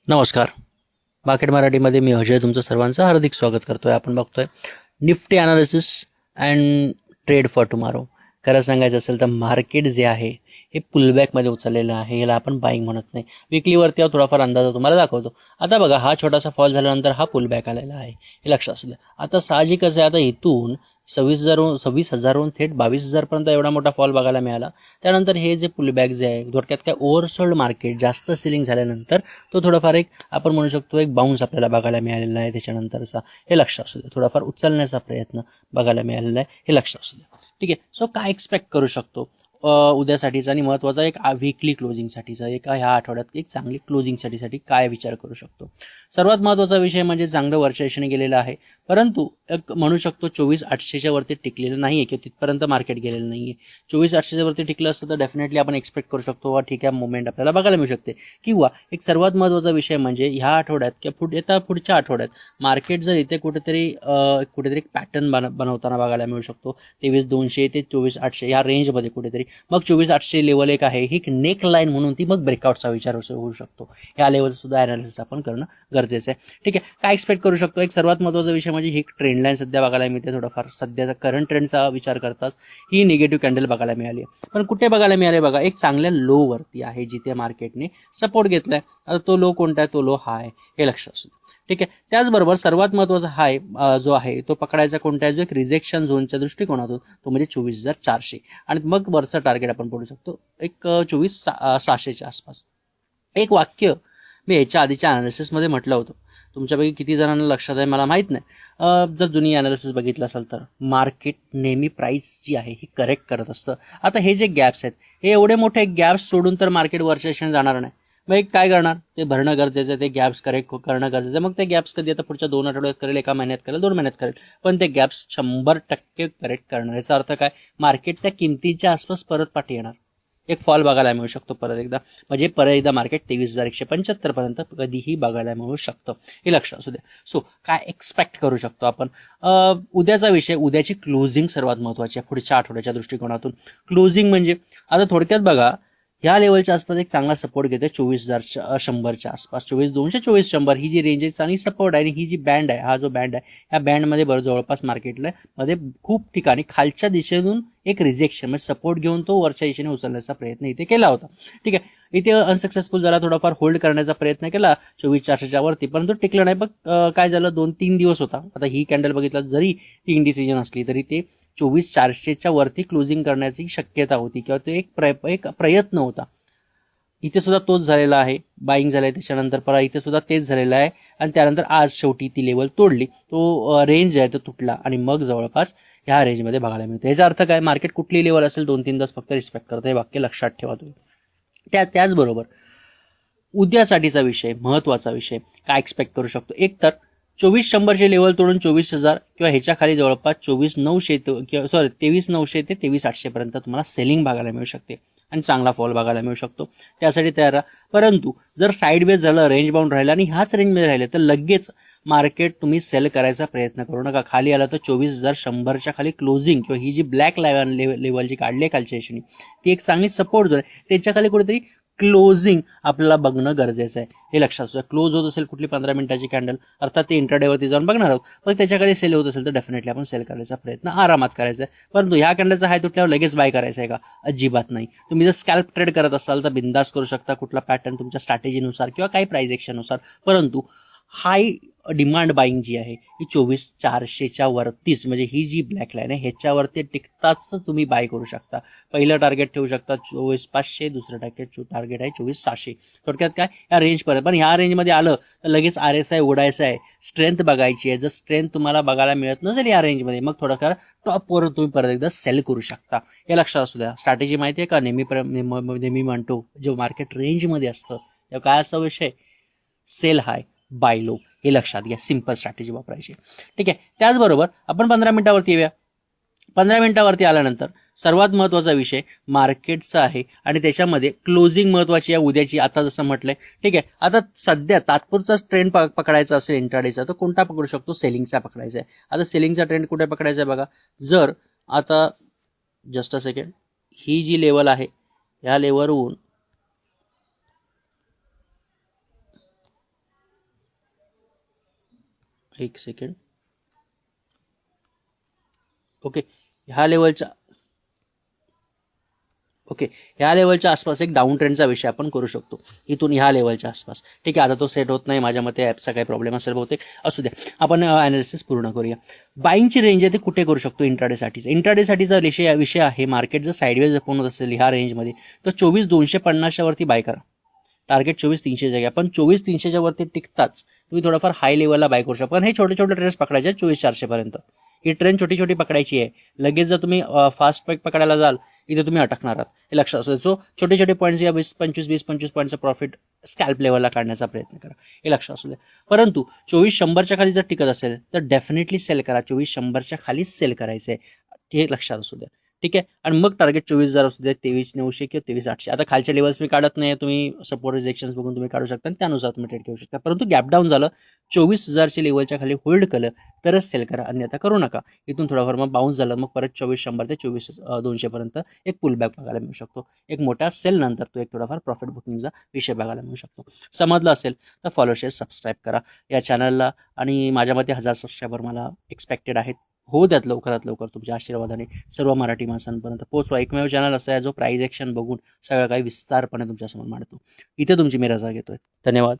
नमस्कार. मार्केट मराठीमध्ये मी अजय तुमचं सर्वांचं हार्दिक स्वागत करतोय. आपण बघतोय Nifty analysis and trade for tomorrow. खरं सांगायचं असेल तर मार्केट जे आहे हे पुलबॅकमध्ये उचललेलं आहे. याला आपण बाईंग म्हणत नाही. विकलीवरती थोडाफार अंदाज तुम्हाला दाखवतो. आता बघा, हा छोटासा फॉल झाल्यानंतर हा पुलबॅक आलेला आहे, हे लक्षात असू द्या. आता साहजिकच आहे, आता इथून 26,000वरून थेट 22,000पर्यंत एवढा मोठा फॉल बघायला मिळाला. त्यानंतर हे जे पुलबॅक जे आहे, थोडक्यात काय ओव्हरसोल्ड मार्केट जास्त सेलिंग झाल्यानंतर तो थोडाफार एक आपण म्हणू शकतो एक बाउन्स आपल्याला बघायला मिळालेला आहे. त्याच्यानंतरचा हे लक्षात असू द्या, थोडाफार उचलण्याचा प्रयत्न बघायला मिळालेला आहे, हे लक्षात असू द्या. ठीक आहे. सो काय एक्सपेक्ट करू शकतो उद्यासाठीचा आणि महत्त्वाचा एक वीकली क्लोजिंगसाठीचा एक ह्या आठवड्यात एक चांगली क्लोजिंगसाठी काय विचार करू शकतो. सर्वात महत्त्वाचा विषय म्हणजे चांगलं वर्षाशने गेलेलं आहे, परंतु एक म्हणू शकतो 24,800च्या वरती टिकलेलं नाही आहे किंवा तिथपर्यंत मार्केट गेलेलं नाही आहे. 24,800च्या वरती टिकलं असतं तर डेफिनेटली आपण एक्सपेक्ट करू शकतो वा ठीक आहे मुवमेंट आपल्याला बघायला मिळू शकते. किंवा एक सर्वात महत्त्वाचा विषय म्हणजे ह्या आठवड्यात किंवा पुढच्या आठवड्यात मार्केट जर इथे कुठेतरी एक पॅटर्न बनवताना बघायला मिळू शकतो. 23,200 ते 24,800 ह्या रेंजमध्ये कुठेतरी. मग 24,800 लेवल एक आहे, ही एक नेक लाईन म्हणून ती मग ब्रेकआउटचा विचार होऊ शकतो. ह्या लेवलचं सुद्धा ॲनालिसिस आपण करणं गरजेचं आहे. ठीक आहे. काय एक्सपेक्ट करू शकतो, एक सर्वात महत्त्वाचा विषय म्हणजे ही ट्रेंड लाईन सध्या बघायला मिळते. थोडंफार सध्याचा करंट ट्रेंडचा विचार करताच ही निगेटिव्ह कॅन्डल बघायला मिळाली आहे. पण कुठे बघायला मिळाले बघा, एक चांगल्या लोवरती आहे जिथे मार्केटने सपोर्ट घेतला आहे. आता तो लो कोणता आहे, तो लो हा आहे, हे लक्षात असू. ठीक आहे. त्याचबरोबर सर्वात महत्त्वाचा हाय जो आहे तो पकडायचा कोणता आहे, जो एक रिजेक्शन झोनच्या दृष्टिकोनातून तो म्हणजे 24,400 आणि मग वरचा टार्गेट आपण पडू शकतो एक 24,600च्या आसपास. एक वाक्य मी याच्या आधीच्या ॲनालिसिसमध्ये म्हटलं होतं, तुमच्यापैकी किती जणांना लक्षात आहे मला माहीत नाही. जर जुनी ॲनालिसिस बघितलं असेल तर मार्केट नेहमी प्राईस जी आहे ही करेक्ट करत असतं. आता हे जे गॅप्स आहेत, हे एवढे मोठे गॅप्स सोडून तर मार्केट वर्षाशेने जाणार नाही. मग एक काय करणार, ते भरणं गरजेचं आहे, ते गॅप्स करेक्ट करणं गरजेचं आहे. मग ते गॅप्स कधी आता पुढच्या 2 आठवड्यात करेल, 1 महिन्यात करेल, 2 महिन्यात करेल, पण ते गॅप्स 100% करेक्ट करणार. याचा अर्थ काय, मार्केट त्या किमतीच्या आसपास परत पाठी येणार. एक फॉल बघायला मिळू शकतो परत एकदा, म्हणजे परत एकदा मार्केट 23,175पर्यंत कधीही बघायला मिळू शकतं, हे लक्षात असू द्या. सो काय एक्सपेक्ट करू शकतो आपण उद्याचा विषय, उद्याची क्लोजिंग सर्वात महत्त्वाची आहे पुढच्या आठवड्याच्या दृष्टिकोनातून. क्लोजिंग म्हणजे आता थोडक्यात बघा, ह्या लेवलच्या आसपास एक चांगला सपोर्ट घेते 24,100च्या आसपास. 24,200 24,100 ही जी रेंज आहे चांगली सपोर्ट आहे. आणि ही जी बँड आहे, हा जो बँड आहे, ह्या बँडमध्ये जवळपास मार्केटला मध्ये खूप ठिकाणी खालच्या दिशेतून एक रिजेक्शन म्हणजे सपोर्ट घेऊन तो वरच्या दिशेने उचलण्याचा प्रयत्न इथे केला होता. ठीक आहे. इथे अनसक्सेसफुल झाला, थोडाफार होल्ड करण्याचा प्रयत्न केला 24,400च्या वरती, परंतु टिकलं नाही. पण काय झालं, 2-3 दिवस होता. आता ही कॅन्डल बघितलं, जरी ती इंडिसिजन असली तरी ते 24,400च्या वरती क्लोजिंग करण्याची शक्यता होती किंवा तो एक प्रयत्न होता. इथे सुद्धा तोच झालेला आहे, बाईंग झालं आहे. त्याच्यानंतर परत इथे सुद्धा तेच झालेलं आहे आणि त्यानंतर आज शेवटी ती लेवल तोडली, तो रेंज आहे तो तुटला आणि मग जवळपास ह्या रेंजमध्ये बघायला मिळतं. याचा अर्थ काय, मार्केट कुठली लेवल असेल 2-3 तास फक्त रिस्पेक्ट करतं, हे वाक्य लक्षात ठेवा तुम्ही. त्याचबरोबर उद्यासाठीचा विषय, महत्त्वाचा विषय, काय एक्सपेक्ट करू शकतो. एक तर 24,100चे लेवल तोडून 24,000 किंवा ह्याच्या खाली जवळपास 24,900 किंवा 23,900 ते 23,800पर्यंत तुम्हाला सेलिंग बघायला मिळू शकते आणि चांगला फॉल बघायला मिळू शकतो. त्यासाठी तयार राहा. परंतु जर साईडवेज झालं, रेंज बाउंड राहिलं आणि ह्याच रेंजमध्ये राहिले तर लगेच मार्केट तुम्ही सेल करायचा प्रयत्न करू नका. खाली आला तर 24,100च्या खाली क्लोजिंग किंवा ही जी ब्लॅक लेवल जी काढली आहे खालच्या दिशेने, ती एक चांगली सपोर्ट जो आहे त्याच्या खाली कुठेतरी क्लोजिंग आपल्याला बघणं गरजेचं आहे, हे लक्षात असतं. क्लोज होत असेल कुठली 15 मिनिटाची कॅन्डल, अर्थात ते इंट्राडेवरती जाऊन बघणार आहोत, पण त्याच्याकडे सेल होत असेल तर डेफिनेटली आपण सेल करायचा प्रयत्न आरामात करायचा आहे. परंतु ह्या कॅन्डलचा हाय तुटल्यावर लगेच बाय करायचा आहे का, अजिबात नाही. तुम्ही जर स्कॅल्प ट्रेड करत असाल तर बिंदास करू शकता, कुठला पॅटर्न तुमच्या स्ट्रॅटेजीनुसार किंवा काही प्राइस ॲक्शननुसार. परंतु हाय डिमांड बाईंग जी आहे ही 24,400च्या वरतीच, म्हणजे ही जी ब्लॅक लाईन आहे ह्याच्यावरती टिकताच तुम्ही बाय करू शकता. पहिलं टार्गेट ठेवू शकता 24,500, दुसरं टार्गेट आहे 24,600. थोडक्यात काय, या रेंजपर्यंत. पण ह्या रेंजमध्ये आलं तर लगेच RSI ओढायचं आहे, स्ट्रेंथ बघायची आहे. जर स्ट्रेंथ तुम्हाला बघायला मिळत नसेल या रेंजमध्ये, मग थोडंफार टॉपवर तुम्ही परत एकदा सेल करू शकता, हे लक्षात असू द्या. स्ट्रॅटेजी माहिती आहे का, नेहमी म्हणतो जो मार्केट रेंजमध्ये असतं तेव्हा काय असा विषय, सेल हाय बाय लो, हे लक्षात घ्या. सिंपल स्ट्रॅटेजी वापरायची. ठीक आहे. त्याचबरोबर आपण 15 मिनिटावरती येऊया. 15 मिनिटावरती आल्यानंतर सर्वात महत्त्वाचा विषय मार्केटचा आहे आणि त्याच्यामध्ये क्लोजिंग महत्त्वाची आहे उद्याची, आता जसं म्हटलंय. ठीक आहे. आता सध्या तात्पुरचा ट्रेंड पकडायचा असेल इंट्राडेचा तर कोणता पकडू शकतो, सेलिंगचा पकडायचा आहे. आता सेलिंगचा ट्रेंड कुठे पकडायचा आहे बघा, जर आता जस्ट अ सेकंड, ही जी लेवल आहे ह्या लेवलवरून एक सेकंड. ओके, ह्या लेवलच्या ह्या लेवलच्या आसपास एक डाऊन ट्रेंडचा विषय आपण करू शकतो इथून ह्या लेवलच्या आसपास. ठीक आहे, आता तो सेट होत नाही माझ्या मते, ॲपचा काही प्रॉब्लेम असेल बहुतेक, असू द्या. आपण ॲनालिसिस पूर्ण करूया. बाईंगची रेंज आहे ते कुठे करू शकतो? इंट्राडेसाठीचा विषय आहे, मार्केट जर साईडवेज ओपन होत असेल ह्या रेंजमध्ये तर 24,250च्या वरती बाय करा. टार्गेट 24,300 जागा, पण 24,300च्या वरती टिकताच तुम्ही थोडंफार हाय लेवलला बाय करू शकता. पण हे छोटे छोटे ट्रेंड्स पकडायचे आहेत 24,400पर्यंत. ही ट्रेंड छोटी छोटी पकडायची आहे. लगेच जर तुम्ही फास्ट पॅक पकडायला जाल इथे तुम्ही अटकणार आहात, हे लक्षात असू. सो छोटे छोटे पॉईंट्स या 20-25 पॉईंटचा प्रॉफिट स्कॅल्प लेवलला काढण्याचा प्रयत्न करा, हे लक्षात असू द्या. परंतु 24,100च्या खाली जर टिकत असेल तर डेफिनेटली सेल करा. 24,100च्या खाली सेल करायचं आहे, हे लक्षात असू द्या. ठीक आहे, आणि मग टार्गेट 24,000 असू द्या, 23,900 किंवा 23,800. आता खालच्या लेवल्स मी काढत नाही, तुम्ही सपोर्ट रिजेक्शन्स बघून तुम्ही काढू शकता आणि त्यानुसार तुम्ही ट्रेड घेऊ शकता. परंतु गॅप डाऊन झालं 24,000च्या लेवलच्या खाली होल्ड केलं तरच सेल करा, अन्यथा करू नका. इथून थोडाफार मग बाउन्स झालं, मग परत 24,100 ते 24,200पर्यंत एक पुल बॅक बघायला मिळू शकतो. एक मोठ्या सेल नंतर तो एक थोडाफार प्रॉफिट बुकिंगचा विषय बघायला मिळू शकतो. समजलं असेल तर फॉलो, शेअर, सबस्क्राईब करा या चॅनलला. आणि माझ्या मते 1000 सबस्क्रायबर मला एक्सपेक्टेड आहेत, हो द्यात लवकरात लवकर. तुमच्या आशीर्वादाने सर्व मराठी माणसांपर्यंत पोहोचवा. एकमेव चॅनल असं आहे जो प्राइज ॲक्शन बघून सगळं काही विस्तारपणे तुमच्यासमोर मांडतो. इथे तुमची मी रजा घेतोय. धन्यवाद.